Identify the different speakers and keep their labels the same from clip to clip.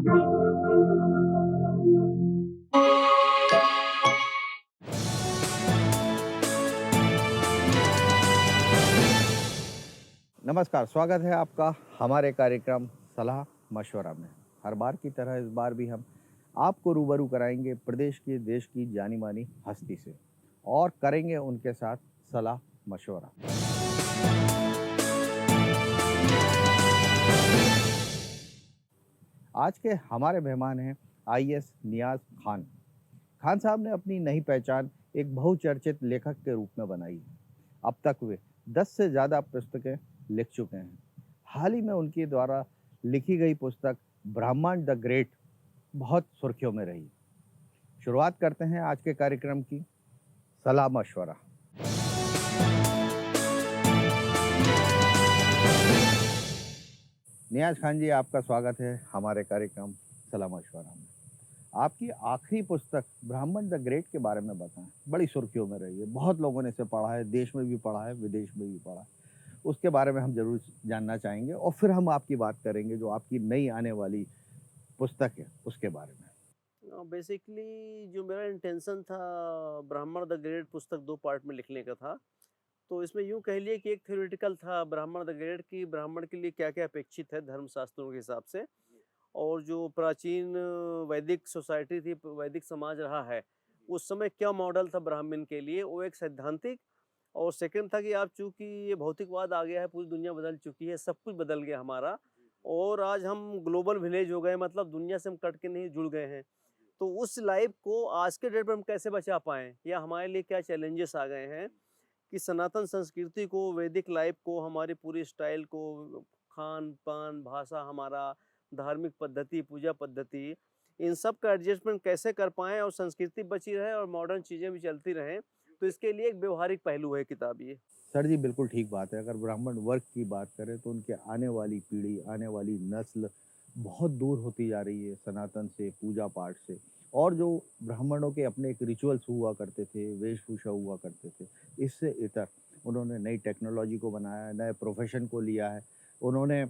Speaker 1: नमस्कार, स्वागत है आपका हमारे कार्यक्रम सलाह मशवरा में। हर बार की तरह इस बार भी हम आपको रूबरू कराएंगे प्रदेश की, देश की जानी-मानी हस्ती से और करेंगे उनके साथ सलाह मशवरा। आज के हमारे मेहमान हैं आईएएस नियाज़ खान। खान साहब ने अपनी नई पहचान एक बहुचर्चित लेखक के रूप में बनाई है। अब तक वे 10 से ज़्यादा पुस्तकें लिख चुके हैं। हाल ही में उनके द्वारा लिखी गई पुस्तक ब्राह्मण द ग्रेट बहुत सुर्खियों में रही। शुरुआत करते हैं आज के कार्यक्रम की सलाह मशवरा। नियाज़ खान जी, आपका स्वागत है हमारे कार्यक्रम सलाह मशवरा में। आपकी आखिरी पुस्तक ब्राह्मण द ग्रेट के बारे में बताएं। बड़ी सुर्खियों में रही है, बहुत लोगों ने इसे पढ़ा है, देश में भी पढ़ा है, विदेश में भी पढ़ा है। उसके बारे में हम ज़रूर जानना चाहेंगे और फिर हम आपकी बात करेंगे जो आपकी नई आने वाली पुस्तक है उसके बारे में।
Speaker 2: बेसिकली जो मेरा इंटेंशन था ब्राह्मण द ग्रेट पुस्तक 2 पार्ट में लिखने का था। तो इसमें यूँ कह लिए कि एक थ्योरेटिकल था ब्राह्मण द ग्रेट कि ब्राह्मण के लिए क्या-क्या अपेक्षित है धर्मशास्त्रों के हिसाब से और जो प्राचीन वैदिक सोसाइटी थी, वैदिक समाज रहा है, उस समय क्या मॉडल था ब्राह्मण के लिए, वो एक सैद्धांतिक। और सेकंड था कि आप चूँकि ये भौतिकवाद आ गया है, पूरी दुनिया बदल चुकी है, सब कुछ बदल गया हमारा और आज हम ग्लोबल विलेज हो गए, मतलब दुनिया से हम कट के नहीं जुड़ गए हैं। तो उस लाइफ को आज के डेट में हम कैसे बचा पाएँ या हमारे लिए क्या चैलेंजेस आ गए हैं कि सनातन संस्कृति को, वैदिक लाइफ को, हमारी पूरी स्टाइल को, खान-पान, भाषा हमारा, धार्मिक पद्धति, पूजा पद्धति, इन सब का एडजस्टमेंट कैसे कर पाएँ और संस्कृति बची रहे और मॉडर्न चीज़ें भी चलती रहें। तो इसके लिए एक व्यवहारिक पहलू है किताब ये।
Speaker 1: सर जी, बिल्कुल ठीक बात है। अगर ब्राह्मण वर्ग की बात करें तो उनके आने वाली पीढ़ी, आने वाली नस्ल बहुत दूर होती जा रही है सनातन से, पूजा-पाठ से। और जो ब्राह्मणों के अपने एक रिचुअल्स हुआ करते थे, वेशभूषा हुआ करते थे, इससे इतर उन्होंने नई टेक्नोलॉजी को बनाया है, नए प्रोफ़ेशन को लिया है। उन्होंने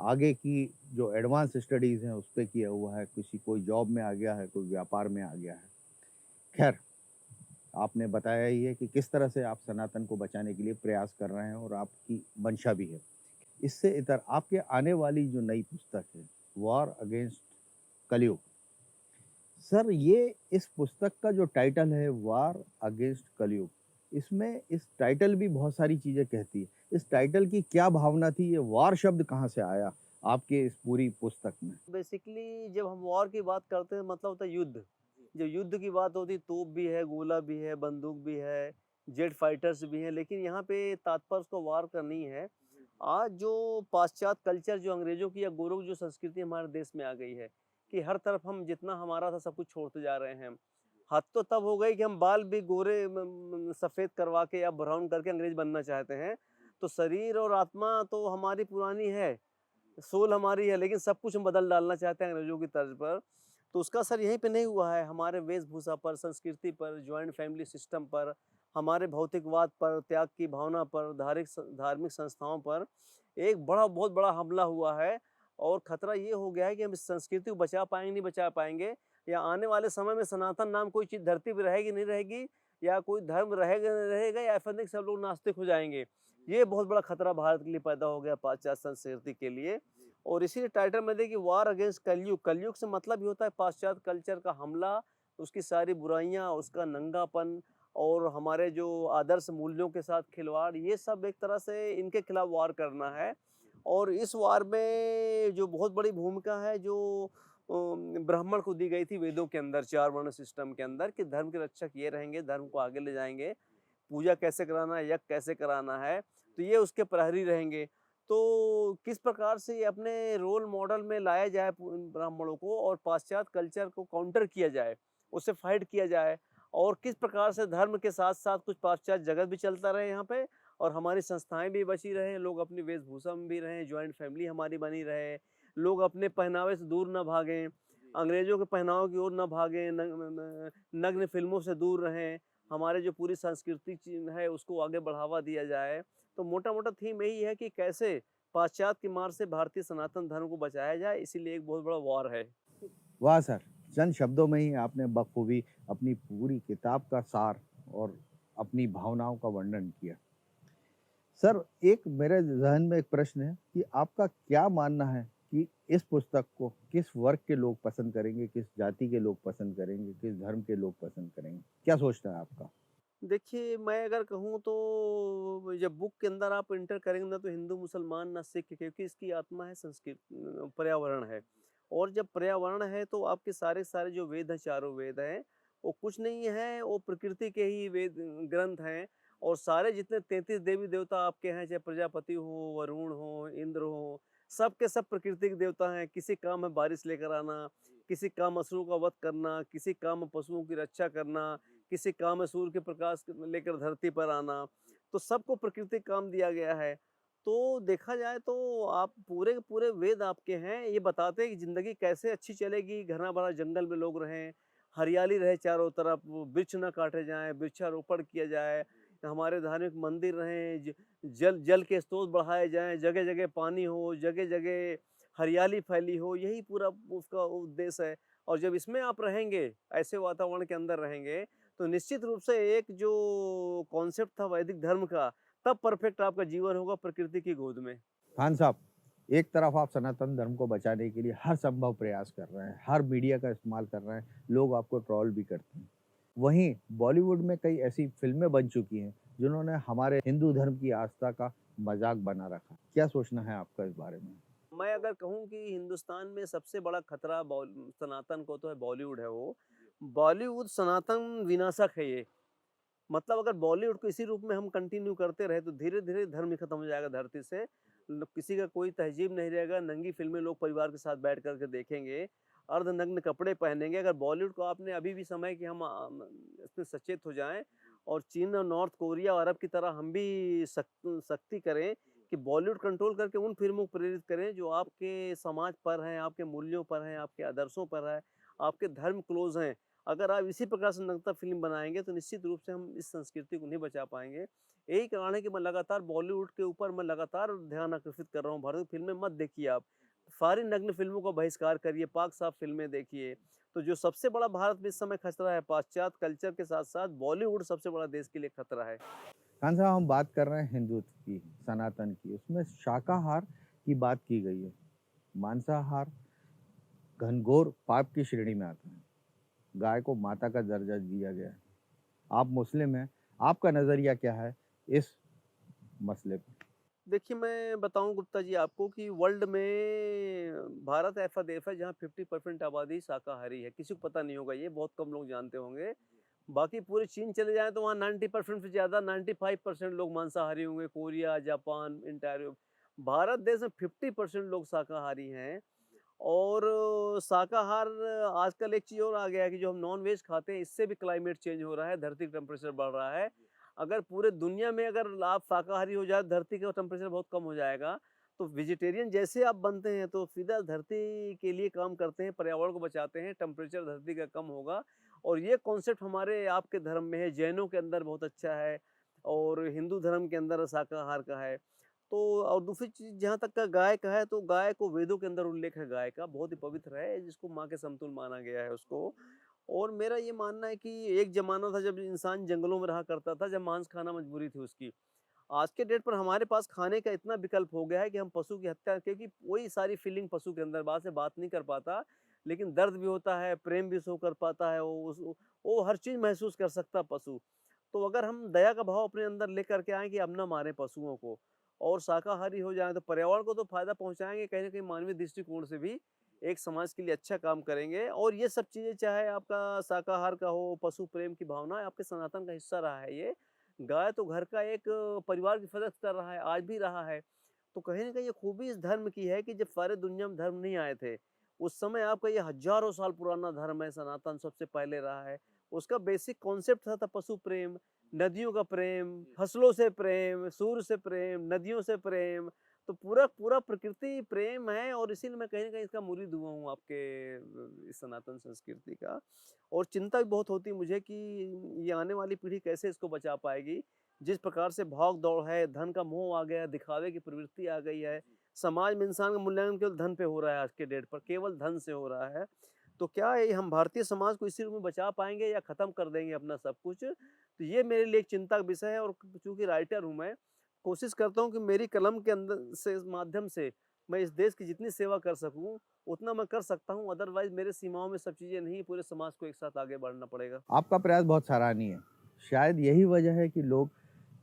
Speaker 1: आगे की जो एडवांस स्टडीज़ हैं, उस पे किया हुआ है। कोई जॉब में आ गया है, कोई व्यापार में आ गया है। ख़ैर, आपने बताया ही है कि किस तरह से आप सनातन को बचाने के लिए प्रयास कर रहे हैं और आपकी मंशा भी है। इससे इतर आपके आने वाली जो नई पुस्तक है, वॉर अगेंस्ट कलयुग। सर, ये इस पुस्तक का जो टाइटल है वॉर अगेंस्ट कलयुग, इसमें इस टाइटल भी बहुत सारी चीज़ें कहती है। इस टाइटल की क्या भावना थी? ये वॉर शब्द कहाँ से आया आपके इस पूरी पुस्तक में?
Speaker 2: बेसिकली जब हम वॉर की बात करते हैं मतलब होता है युद्ध। जब युद्ध की बात होती है तोप भी है, गोला भी है, बंदूक भी है, जेट फाइटर्स भी हैं, लेकिन यहाँ पे तात्पर्य उसको वार का नहीं है। आज जो पाश्चात्य कल्चर जो अंग्रेज़ों की या गोरों की जो संस्कृति हमारे देश में आ गई है, कि हर तरफ हम जितना हमारा था सब कुछ छोड़ते जा रहे हैं। हद तो तब हो गई कि हम बाल भी गोरे सफ़ेद करवा के या ब्राउन करके अंग्रेज़ बनना चाहते हैं। तो शरीर और आत्मा तो हमारी पुरानी है। सोल हमारी है, लेकिन सब कुछ हम बदल डालना चाहते हैं अंग्रेज़ों की तर्ज पर। तो उसका असर यहीं पे नहीं हुआ है, हमारे वेशभूषा पर, संस्कृति पर, जॉइंट फैमिली सिस्टम पर, हमारे भौतिकवाद पर, त्याग की भावना पर, धार्मिक संस्थाओं पर एक बहुत बड़ा हमला हुआ है। और खतरा ये हो गया है कि हम इस संस्कृति को बचा पाएँगे, नहीं बचा पाएँगे, या आने वाले समय में सनातन नाम कोई चीज़ धरती पे रहेगी, नहीं रहेगी, या कोई धर्म रहेगा, नहीं रहेगा, या ऐसा नहीं कि सब लोग नास्तिक हो जाएँगे। ये बहुत बड़ा खतरा भारत के लिए पैदा हो गया, पाश्चात्य संस्कृति के लिए। और इसीलिए टाइटल में देखिए वॉर अगेंस्ट कलयुग। कलयुग से मतलब ये होता है पाश्चात्य कल्चर का हमला, उसकी सारी बुराइयाँ, उसका नंगापन और हमारे जो आदर्श मूल्यों के साथ खिलवाड़, ये सब एक तरह से इनके खिलाफ वार करना है। और इस वार में जो बहुत बड़ी भूमिका है जो ब्राह्मण को दी गई थी वेदों के अंदर, 4 वर्ण सिस्टम के अंदर, कि धर्म के रक्षक ये रहेंगे, धर्म को आगे ले जाएँगे, पूजा कैसे कराना है, यज्ञ कैसे कराना है, तो ये उसके प्रहरी रहेंगे। तो किस प्रकार से ये अपने रोल मॉडल में लाया जाए ब्राह्मणों को और पाश्चात्य कल्चर को काउंटर किया जाए, उससे फाइट किया जाए, और किस प्रकार से धर्म के साथ-साथ कुछ पाश्चात्य जगत भी चलता रहे यहाँ पे और हमारी संस्थाएँ भी बची रहें, लोग अपनी वेशभूषा में भी रहें, जॉइंट फैमिली हमारी बनी रहे, लोग अपने पहनावे से दूर ना भागें, अंग्रेज़ों के पहनावे की ओर ना भागें, नग्न फ़िल्मों से दूर रहें, हमारे जो पूरी संस्कृति है उसको आगे बढ़ावा दिया जाए। तो मोटा-मोटा थीम यही है कि कैसे पाश्चात्य की मार से भारतीय सनातन धर्म को बचाया जाए, इसीलिए एक बहुत बड़ा वॉर है।
Speaker 1: वाह सर! चंद शब्दों में ही आपने बखूबी अपनी पूरी किताब का सार और अपनी भावनाओं का वर्णन किया। सर, एक मेरे ज़हन में एक प्रश्न है कि आपका क्या मानना है कि इस पुस्तक को किस वर्ग के लोग पसंद करेंगे, किस जाति के लोग पसंद करेंगे, किस धर्म के लोग पसंद करेंगे? क्या सोचना है आपका?
Speaker 2: देखिए, मैं अगर कहूँ तो जब बुक के अंदर आप एंटर करेंगे ना तो हिंदू, मुसलमान, ना सिख, क्योंकि इसकी आत्मा है संस्कृत पर्यावरण है। और जब पर्यावरण है तो आपके सारे-सारे जो वेद हैं, चारों वेद हैं, वो कुछ नहीं है, वो प्रकृति के ही वेद ग्रंथ हैं। और सारे जितने 33 देवी-देवता आपके हैं, चाहे प्रजापति हो, वरुण हो, इंद्र हो, सब के सब प्रकृति के देवता हैं। किसी काम में बारिश लेकर आना, किसी काम असुरों का वध करना, किसी काम में पशुओं की रक्षा करना, किसी काम में सूर्य के प्रकाश लेकर धरती पर आना, तो सबको प्राकृतिक काम दिया गया है। तो देखा जाए तो आप पूरे के पूरे वेद आपके हैं, ये बताते हैं कि ज़िंदगी कैसे अच्छी चलेगी, घना-भरा जंगल में लोग रहें, हरियाली रहे चारों तरफ, वृक्ष ना काटे जाएँ, वृक्षारोपण किया जाए, हमारे धार्मिक मंदिर रहें, जल जल के स्रोत बढ़ाए जाएँ, जगह-जगह पानी हो, जगह-जगह हरियाली फैली हो, यही पूरा उसका उद्देश्य है। और जब इसमें आप रहेंगे, ऐसे वातावरण के अंदर रहेंगे, तो निश्चित रूप से एक जो कॉन्सेप्ट था वैदिक धर्म का, तब परफेक्ट आपका जीवन होगा प्रकृति की गोद में।
Speaker 1: खान साहब, एक तरफ आप सनातन धर्म को बचाने के लिए हर संभव प्रयास कर रहे हैं, हर मीडिया का इस्तेमाल कर रहे हैं, लोग आपको ट्रोल भी करते हैं। वहीं बॉलीवुड में कई ऐसी फ़िल्में बन चुकी हैं, जिन्होंने हमारे हिंदू धर्म की आस्था का मज़ाक बना रखा। क्या सोचना है आपका इस बारे में?
Speaker 2: मैं अगर कहूँ कि हिंदुस्तान में सबसे बड़ा खतरा सनातन को तो है, बॉलीवुड है वो। बॉलीवुड सनातन विनाशक है ये। मतलब अगर बॉलीवुड को इसी रूप में हम कंटिन्यू करते रहे तो धीरे-धीरे धर्म ही खत्म हो जाएगा धरती से। किसी का कोई तहज़ीब नहीं रहेगा, नंगी फ़िल्में लोग परिवार के साथ बैठ कर के देखेंगे, अर्धनग्न कपड़े पहनेंगे। अगर बॉलीवुड को आपने अभी भी समय कि हम इसमें सचेत हो जाएँ और चीन और नॉर्थ कोरिया और अरब की तरह हम भी सख्ती करें कि बॉलीवुड कंट्रोल करके उन फ़िल्मों को प्रेरित करें जो आपके समाज पर हैं, आपके मूल्यों पर हैं, आपके आदर्शों पर है, आपके धर्म क्लोज़ हैं। अगर आप इसी प्रकार से नग्नता फ़िल्म बनाएँगे तो निश्चित रूप से हम इस संस्कृति को नहीं बचा पाएँगे। यही कारण है कि मैं लगातार बॉलीवुड के ऊपर मैं लगातार ध्यान आकर्षित कर रहा हूँ। भारतीय फ़िल्में मत देखिए आप। सारी नग्न फ़िल्मों का बहिष्कार करिए, पाक-साफ फ़िल्में देखिए। तो जो सबसे बड़ा भारत में इस समय खतरा है, पाश्चात्य कल्चर के साथ-साथ बॉलीवुड सबसे बड़ा देश के लिए खतरा है।
Speaker 1: खान साहब, हम बात कर रहे हैं हिंदुत्व की, सनातन की, उसमें शाकाहार की बात की गई है। मांसाहार घनघोर पाप की श्रेणी में आता है। गाय को माता का दर्जा दिया गया है। आप मुस्लिम हैं, आपका नज़रिया क्या है इस मसले पे?
Speaker 2: देखिए, मैं बताऊँ गुप्ता जी आपको कि वर्ल्ड में भारत ऐसा देश है जहाँ 50% आबादी शाकाहारी है। किसी को पता नहीं होगा ये, बहुत कम लोग जानते होंगे। बाकी पूरे चीन चले जाएँ तो वहाँ 90% से ज़्यादा 95% लोग मांसाहारी होंगे, कोरिया, जापान, एंटायर भारत देश में 50% लोग शाकाहारी हैं। और शाकाहार आजकल एक चीज़ और आ गया है कि जो हम नॉन-वेज खाते हैं, इससे भी क्लाइमेट चेंज हो रहा है, धरती का टेम्परेचर बढ़ रहा है। अगर पूरे दुनिया में अगर आप शाकाहारी हो जाए, धरती का टेम्परेचर बहुत कम हो जाएगा। तो वेजिटेरियन जैसे आप बनते हैं, तो सीधा धरती के लिए काम करते हैं, पर्यावरण को बचाते हैं, टेम्परेचर धरती का कम होगा। और ये कॉन्सेप्ट हमारे आपके धर्म में है, जैनों के अंदर बहुत अच्छा है और हिंदू धर्म के अंदर शाकाहार का है। तो और दूसरी चीज़ जहाँ तक का गाय का है, तो गाय को वेदों के अंदर उल्लेख है गाय का, बहुत ही पवित्र है, जिसको माँ के समतुल्य माना गया है उसको। और मेरा ये मानना है कि एक ज़माना था जब इंसान जंगलों में रहा करता था, जब मांस खाना मजबूरी थी उसकी। आज के डेट पर हमारे पास खाने का इतना विकल्प हो गया है कि हम पशु की हत्या, क्योंकि वही सारी फीलिंग पशु के अंदर बात से बात नहीं कर पाता, लेकिन दर्द भी होता है, प्रेम भी शो कर पाता है, वो हर चीज़ महसूस कर सकता है पशु। तो अगर हम दया का भाव अपने अंदर लेकर के आएँ कि अब ना मारें पशुओं को और शाकाहारी हो जाएँ, तो पर्यावरण को तो फ़ायदा पहुँचाएँगे, कहीं न कहीं मानवीय दृष्टिकोण से भी एक समाज के लिए अच्छा काम करेंगे। और ये सब चीज़ें चाहे आपका शाकाहार का हो, पशु प्रेम की भावना आपके सनातन का हिस्सा रहा है ये। गाय तो घर का एक परिवार की फ़र्ज कर रहा है, आज भी रहा है। तो कहीं न कहीं ये खूबी इस धर्म की है कि जब सारे दुनिया में धर्म नहीं आए थे, उस समय आपका ये हज़ारों साल पुराना धर्म है, सनातन सबसे पहले रहा है। उसका बेसिक कॉन्सेप्ट था पशु प्रेम, नदियों का प्रेम, फसलों से प्रेम, सूर्य से प्रेम, नदियों से प्रेम, तो पूरा पूरा प्रकृति प्रेम है। और इसीलिए मैं कहीं न कहीं इसका मुरीद हुआ हूँ आपके इस सनातन संस्कृति का। और चिंता भी बहुत होती है मुझे कि ये आने वाली पीढ़ी कैसे इसको बचा पाएगी। जिस प्रकार से भाग-दौड़ है, धन का मोह आ गया है, दिखावे की प्रवृत्ति आ गई है, समाज में इंसान का मूल्यांकन केवल धन पे हो रहा है आज के डेट पर, केवल धन से हो रहा है। तो क्या ये हम भारतीय समाज को इसी रूप में बचा पाएँगे या ख़त्म कर देंगे अपना सब कुछ? तो ये मेरे लिए एक चिंता का विषय है, और चूँकि राइटर हूँ मैं, कोशिश करता हूँ कि मेरी कलम के अंदर से माध्यम से मैं इस देश की जितनी सेवा कर सकूँ, उतना मैं कर सकता हूँ। अदरवाइज़ मेरे सीमाओं में सब चीज़ें नहीं, पूरे समाज को एक साथ आगे बढ़ना पड़ेगा।
Speaker 1: आपका प्रयास बहुत सराहनीय है। शायद यही वजह है कि लोग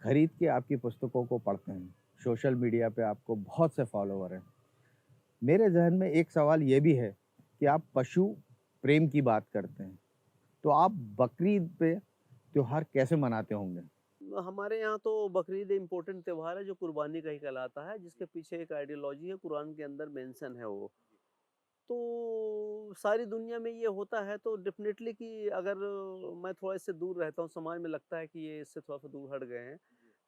Speaker 1: खरीद के आपकी पुस्तकों को पढ़ते हैं। सोशल मीडिया पे आपको बहुत से फॉलोवर हैं। मेरे ज़हन में एक सवाल ये भी है कि आप पशु प्रेम की बात करते हैं, तो आप बकरीद पे त्योहार कैसे मनाते होंगे?
Speaker 2: हमारे यहाँ तो बकरीद इम्पोर्टेंट त्योहार है जो कुर्बानी का ही कहलाता है, जिसके पीछे एक आइडियोलॉजी है, कुरान के अंदर मेंशन है वो। तो सारी दुनिया में ये होता है, तो डेफ़िनेटली कि अगर मैं थोड़ा इससे दूर रहता हूँ, समाज में लगता है कि ये इससे थोड़ा-सा दूर हट गए हैं।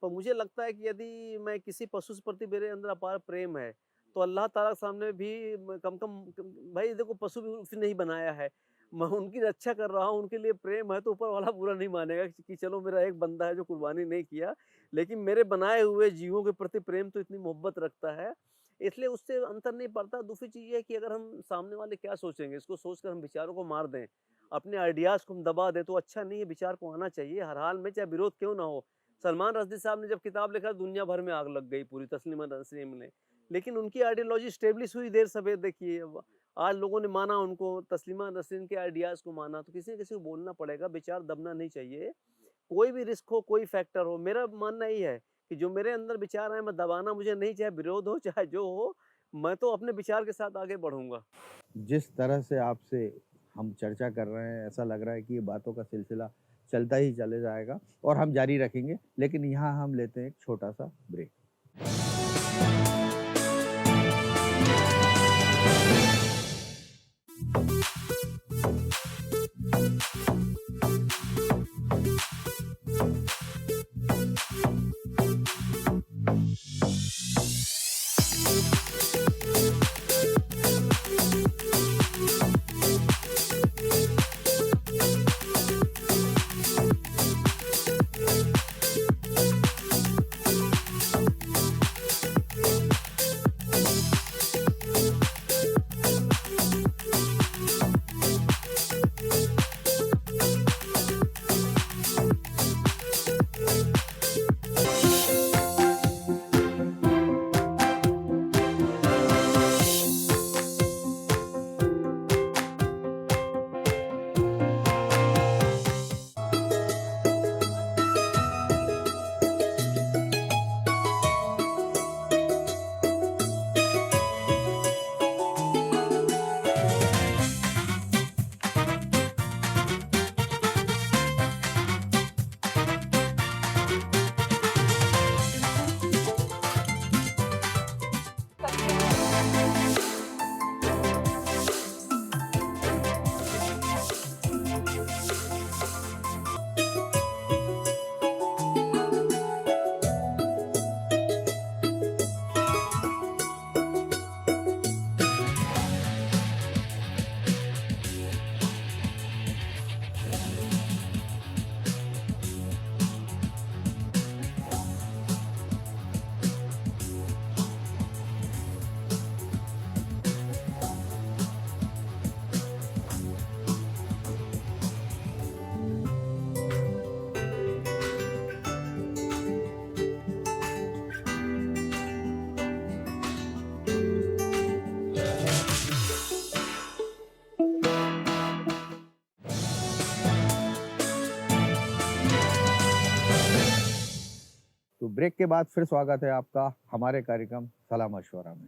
Speaker 2: पर मुझे लगता है कि यदि मैं किसी पशु से प्रति मेरे अंदर अपार प्रेम है, तो अल्लाह ताला के सामने भी म कम कम कम भाई देखो, पशु भी उसने नहीं बनाया है। मैं उनकी रक्षा कर रहा हूँ, उनके लिए प्रेम है, तो ऊपर वाला बुरा नहीं मानेगा कि चलो मेरा एक बंदा है जो कुर्बानी नहीं किया, लेकिन मेरे बनाए हुए जीवों के प्रति प्रेम तो इतनी मोहब्बत रखता है, इसलिए उससे अंतर नहीं पड़ता। दूसरी चीज़ ये है कि अगर हम सामने वाले क्या सोचेंगे, इसको सोचकर हम विचारों को मार दें, अपने आइडियाज़ को हम दबा दें, तो अच्छा नहीं है। विचार को आना चाहिए हर हाल में, चाहे विरोध क्यों ना हो। सलमान रश्दी साहब ने जब किताब लिखा, दुनिया भर में आग लग गई पूरी, तस्लीमा नसरीन ने। लेकिन उनकी आइडियोलॉजी स्टेब्लिश हुई देर सवेर, देखिए अब आज लोगों ने माना उनको, तस्लीमा नसरीन के आइडियाज़ को माना, तो किसी न किसी को बोलना पड़ेगा, विचार दबना नहीं चाहिए। कोई भी रिस्क हो, कोई फैक्टर हो, मेरा मानना यही है कि जो मेरे अंदर विचार आए, मैं दबाना मुझे नहीं, चाहे विरोध हो, चाहे जो हो, मैं तो अपने विचार के साथ आगे बढ़ूँगा।
Speaker 1: जिस तरह से आपसे हम चर्चा कर रहे हैं, ऐसा लग रहा है कि ये बातों का सिलसिला चलता ही चले जाएगा और हम जारी रखेंगे। लेकिन यहाँ हम लेते हैं एक छोटा-सा ब्रेक। तो ब्रेक के बाद फिर स्वागत है आपका हमारे कार्यक्रम सलाह-मशवरा में।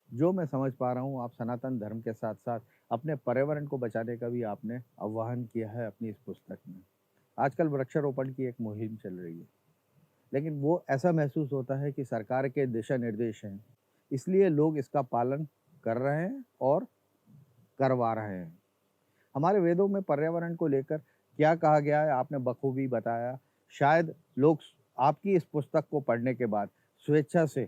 Speaker 1: जो मैं समझ पा रहा हूँ, आप सनातन धर्म के साथ-साथ अपने पर्यावरण को बचाने का भी आपने आह्वान किया है अपनी इस पुस्तक में। आजकल वृक्षारोपण की एक मुहिम चल रही है, लेकिन वो ऐसा महसूस होता है कि सरकार के दिशा-निर्देश हैं, इसलिए लोग इसका पालन कर रहे हैं और करवा रहे हैं। हमारे वेदों में पर्यावरण को लेकर क्या कहा गया है, आपने बखूबी बताया। शायद लोग आपकी इस पुस्तक को पढ़ने के बाद स्वेच्छा से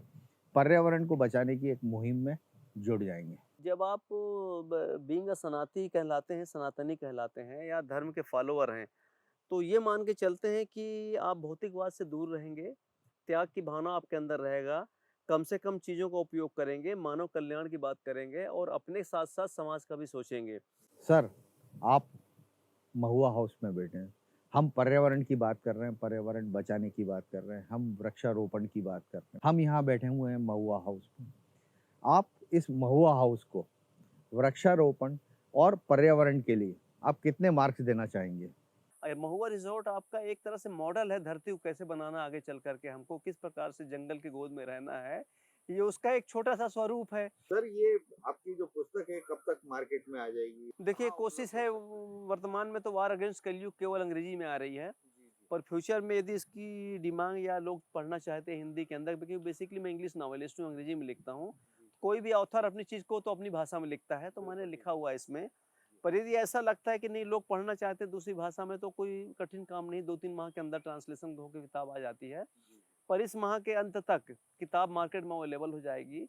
Speaker 1: पर्यावरण को बचाने की एक मुहिम में जुड़ जाएँगे।
Speaker 2: जब आप बीइंग अ सनाती कहलाते हैं, सनातनी कहलाते हैं या धर्म के फॉलोवर हैं, तो ये मान के चलते हैं कि आप भौतिकवाद से दूर रहेंगे, त्याग की भावना आपके अंदर रहेगा, कम से कम चीज़ों का उपयोग करेंगे, मानव कल्याण की बात करेंगे और अपने साथ-साथ समाज का भी सोचेंगे।
Speaker 1: सर, आप महुआ हाउस में बैठे हैं। हम पर्यावरण की बात कर रहे हैं, पर्यावरण बचाने की बात कर रहे हैं, हम वृक्षारोपण की बात कर रहे हैं। हम यहाँ बैठे हुए हैं महुआ हाउस में। आप इस महुआ हाउस को वृक्षारोपण और पर्यावरण के लिए आप कितने मार्क्स देना चाहेंगे?
Speaker 2: महुआ रिज़ॉर्ट आपका एक तरह से मॉडल है धरती को कैसे बनाना आगे चल कर के, हमको किस प्रकार से जंगल की गोद में रहना है, ये उसका एक छोटा-सा स्वरूप है।
Speaker 1: सर, ये आपकी जो पुस्तक है कब तक मार्केट में आ जाएगी?
Speaker 2: देखिए कोशिश है वर्तमान में तो वार अगेंस्ट कलयुग केवल अंग्रेजी में आ रही है, पर फ्यूचर में यदि इसकी डिमांड या लोग पढ़ना चाहते हैं हिंदी के अंदर, क्योंकि बेसिकली मैं इंग्लिश नॉवेलिस्ट हूँ, अंग्रेजी में लिखता हूँ। कोई भी ऑथर अपनी चीज़ को तो अपनी भाषा में लिखता है, तो मैंने लिखा हुआ है इसमें। पर यदि ऐसा लगता है कि नहीं लोग पढ़ना चाहते हैं दूसरी भाषा में, तो कोई कठिन काम नहीं, 2-3 माह के अंदर ट्रांसलेशन होके किताब आ जाती है। पर इस माह के अंत तक किताब मार्केट में अवेलेबल हो जाएगी।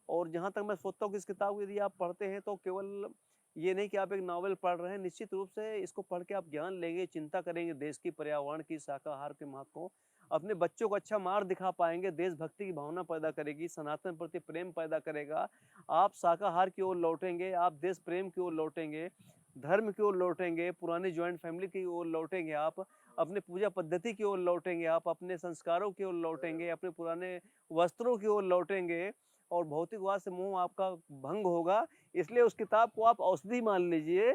Speaker 2: और जहाँ तक मैं सोचता हूँ कि इस किताब को यदि आप पढ़ते हैं तो केवल ये नहीं कि आप एक नॉवेल पढ़ रहे हैं, निश्चित रूप से इसको पढ़ के आप ज्ञान लेंगे, चिंता करेंगे देश की, पर्यावरण की, शाकाहार के महत्व को। अपने बच्चों को अच्छा मार्ग दिखा पाएँगे, देशभक्ति की भावना पैदा करेगी, सनातन प्रति प्रेम पैदा करेगा। आप शाकाहार की ओर लौटेंगे, आप देश प्रेम की ओर लौटेंगे, धर्म की ओर लौटेंगे, पुरानी जॉइंट फैमिली की ओर लौटेंगे आप, अपने पूजा पद्धति की ओर लौटेंगे आप, अपने संस्कारों की ओर लौटेंगे, अपने पुराने वस्त्रों की ओर लौटेंगे और भौतिकवाद से मोह आपका भंग होगा। इसलिए उस किताब को आप औषधि मान लीजिए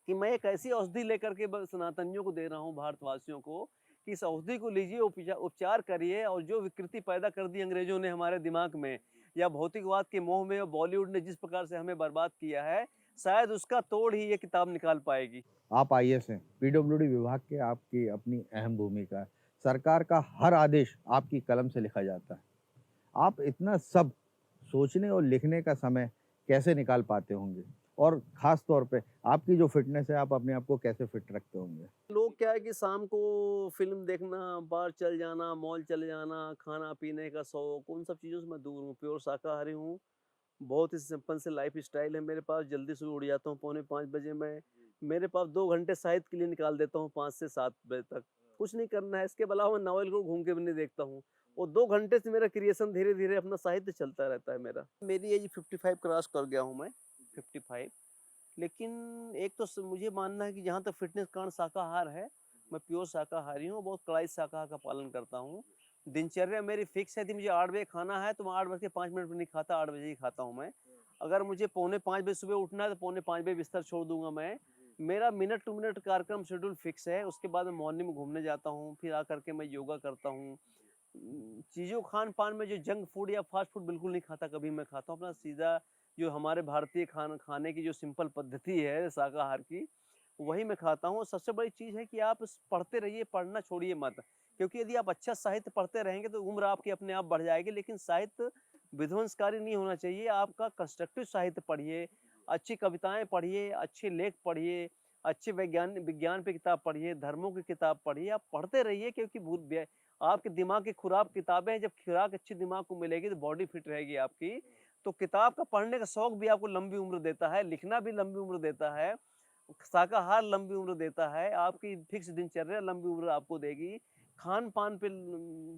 Speaker 2: कि मैं एक ऐसी औषधि लेकर के सनातनियों को दे रहा हूँ, भारतवासियों को, कि इस औषधि को लीजिए, उपचार करिए और जो विकृति पैदा कर दी अंग्रेजों ने हमारे दिमाग में या भौतिकवाद के मोह में, और बॉलीवुड ने जिस प्रकार से हमें बर्बाद किया है, शायद उसका तोड़ ही ये किताब निकाल पाएगी।
Speaker 1: आप आईएएस हैं, पीडब्ल्यूडी विभाग के आपकी अपनी अहम भूमिका है। सरकार का हर आदेश आपकी कलम से लिखा जाता है। आप इतना सब सोचने और लिखने का समय कैसे निकाल पाते होंगे? और ख़ास तौर पे आपकी जो फ़िटनेस है, आप अपने आप को कैसे फ़िट रखते होंगे?
Speaker 2: लोग क्या है कि शाम को फ़िल्म देखना, बाहर चल जाना, मॉल चले जाना, खाना-पीने का शौक, उन सब चीज़ों से मैं दूर हूँ, प्योर शाकाहारी हूँ। बहुत ही सिंपल से लाइफ़स्टाइल है मेरे पास, जल्दी सुबह उठ जाता हूँ, पौने 5 बजे मैं। मेरे पास 2 घंटे साहित्य के लिए निकाल देता हूँ 5 से 7 बजे तक। कुछ नहीं करना है, इसके अलावा मैं नॉवेल को घूम के भी नहीं देखता हूँ। और 2 घंटे से मेरा क्रिएशन धीरे-धीरे अपना साहित्य चलता रहता है मेरा। मेरी एज 55 क्रॉस कर गया हूँ मैं, 55। लेकिन एक तो मुझे मानना है कि जहाँ तक फ़िटनेस कारण शाकाहार है, मैं प्योर शाकाहारी हूँ, बहुत कड़ाई से शाकाहार का पालन करता हूँ। दिनचर्या मेरी फ़िक्स है, यदि मुझे 8 बजे खाना है, तो मैं 8 बज के 5 मिनट पे नहीं खाता, 8 बजे ही खाता हूँ मैं। अगर मुझे पौने 5 बजे सुबह उठना है, तो पौने 5 बजे बिस्तर छोड़ दूँगा मैं। मेरा मिनट टू मिनट कार्यक्रम शेड्यूल फ़िक्स है, उसके बाद मैं मॉर्निंग में घूमने जाता हूँ, फिर आकर के मैं योगा करता हूँ। चीज़ों खान-पान में जो जंक फूड या फ़ास्ट फूड बिल्कुल नहीं खाता, कभी मैं खाता हूँ अपना सीधा जो हमारे भारतीय खाने की जो सिंपल पद्धति है शाकाहार की, वही मैं खाता हूँ। और सबसे बड़ी चीज़ है कि आप पढ़ते रहिए, पढ़ना छोड़िए मत। क्योंकि यदि आप अच्छा साहित्य पढ़ते रहेंगे तो उम्र आपकी अपने आप बढ़ जाएगी, लेकिन साहित्य विध्वंसकारी नहीं होना चाहिए। आपका कंस्ट्रक्टिव साहित्य पढ़िए, अच्छी कविताएँ पढ़िए, अच्छे लेख पढ़िए, अच्छे विज्ञान पे किताब पढ़िए, धर्मों की किताब पढ़िए। आप पढ़ते रहिए, क्योंकि आपके दिमाग की खुराक किताबें हैं, जब खुराक अच्छी दिमाग को मिलेगी तो बॉडी फिट रहेगी आपकी। तो किताब का पढ़ने का शौक भी आपको लंबी उम्र देता है, लिखना भी लंबी उम्र देता है, शाकाहार लंबी उम्र देता है, आपकी फिक्स दिनचर्या लंबी उम्र आपको देगी। खान-पान पे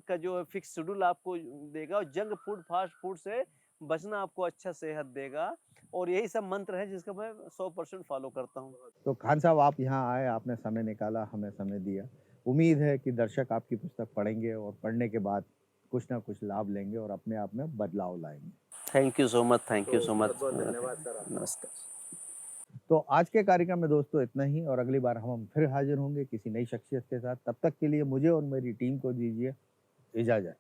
Speaker 2: का जो है फिक्स शेड्यूल आपको देगा, और जंक फूड, फास्ट फूड से बचना आपको अच्छा सेहत देगा। और यही सब मंत्र है जिसका मैं 100% फॉलो करता हूँ।
Speaker 1: तो खान साहब, आप यहाँ आए, आपने समय निकाला, हमें समय दिया। उम्मीद है कि दर्शक आपकी पुस्तक पढ़ेंगे और पढ़ने के बाद कुछ ना कुछ लाभ लेंगे और अपने आप में बदलाव लाएँगे।
Speaker 2: Thank you so much, thank you
Speaker 1: तो
Speaker 2: सो मच।
Speaker 1: बहुत-बहुत धन्यवाद सर आपका।
Speaker 2: नमस्कार।
Speaker 1: तो आज के कार्यक्रम में दोस्तों इतना ही, और अगली बार हम फिर हाज़िर होंगे किसी नई शख्सियत के साथ। तब तक के लिए मुझे और मेरी टीम को दीजिए इजाज़त।